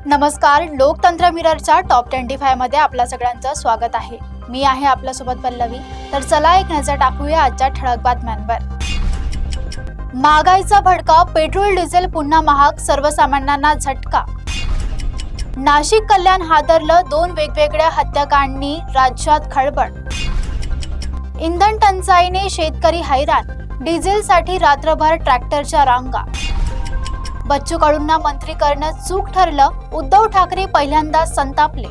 नमस्कार, लोकतंत्र मिररच्या टॉप 25 मध्ये आपल्या सगळ्यांचं स्वागत आहे। मी आहे आपल्यासोबत पल्लवी। तर चला एक नजर टाकूया आजच्या ठळक बातम्यांवर। महागाईचा भडका, पेट्रोल डिझेल पुन्हा महाग, सर्वसामान्यांना झटका। नाशिक कल्याण हादरलं, 2 वेगवेगळ्या हत्याकांडांनी राज्यात खळबळ। इंधन टंचाईने शेतकरी हैराण, डिझेलसाठी रात्रभर ट्रॅक्टरच्या रांगा। बच्चू कडूंना मंत्री करणं चूक ठरलं, उद्धव ठाकरे पहिल्यांदा संतापले।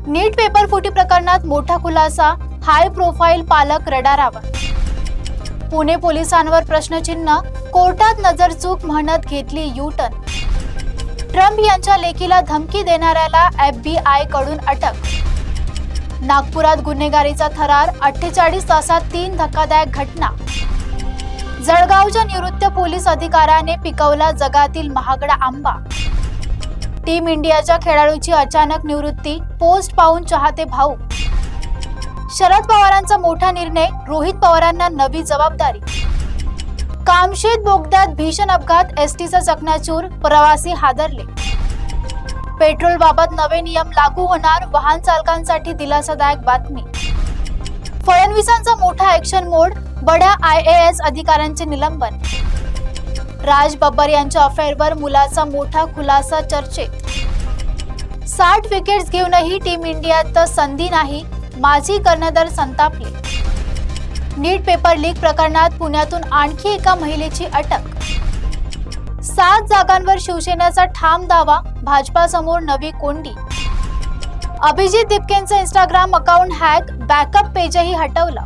नीट पेपर फुटी प्रकरणात मोठा खुलासा, हाय प्रोफाईल पालक रडारावर। पुणे पोलिसांवर प्रश्नचिन्ह, कोर्टात नजरचूक म्हणत घेतली यू-टर्न। ट्रम्प यांच्या लेकीला धमकी देणाऱ्याला FBI कडून अटक। नागपुरात गुन्हेगारीचा थरार, 48 तासात 3 धक्कादायक घटना। जळगावच्या निवृत्त पोलीस अधिकाऱ्याने पिकवला जगातील महागडा आंबा। टीम इंडियाच्या खेळाडूची अचानक निवृत्ती, पोस्ट पाहून चाहते भाऊक। शरद पवारांचा मोठा निर्णय, रोहित पवारांना नवी जबाबदारी। कामशेत बोगद्यात भीषण अपघात, एसटीचा चकनाचूर, प्रवासी हादरले। पेट्रोल बाबत नवे नियम लागू होणार, वाहन चालकांसाठी दिलासादायक बातमी। फडणवीसांचा मोठा ऍक्शन मोड, बड्या IAS अधिकाऱ्यांचे निलंबन। राज बब्बर यांच्या अफेअरवर मुलाचा मोठा खुलासा चर्चेत। 60 विकेट्स घेऊनही टीम इंडियात संधी नाही, माजी कर्णधार संतापले। नीट पेपर लीक प्रकरणात पुण्यातून आणखी एका महिलेची अटक। 7 जागांवर शिवसेनेचा ठाम दावा, भाजपासमोर नवी कोंडी। अभिजित दिपकेंचं इंस्टाग्राम अकाउंट हॅक, बॅकअप पेजही हटवलं।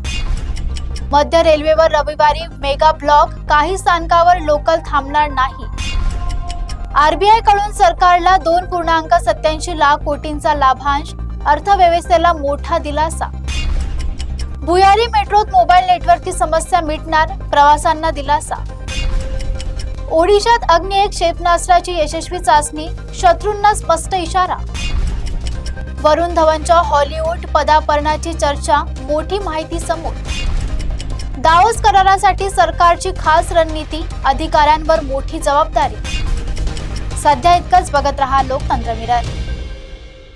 मध्य रेल्वेवर रविवारी मेगा ब्लॉक, काही स्थानकावर लोकल थांबणार नाही। RBI कडून सरकारला 2.87 लाख कोटींचा लाभांश, अर्थव्यवस्थेला मोठा दिलासा। भुयारी मेट्रोत मोबाईल नेटवर्कची समस्या मिटणार, प्रवाशांना दिलासा। ओडिशात अग्नी 1 क्षेपणास्त्राची यशस्वी चाचणी, शत्रूंना स्पष्ट इशारा। वरुण धवनच्या हॉलिवूड पदार्पणाची चर्चा, मोठी माहिती समोर। दावोस करारासाठी सरकारची खास रणनीती, अधिकाऱ्यांवर मोठी जबाबदारी। सध्या इतकंच, बघत रहा लोकतंत्र मिरर।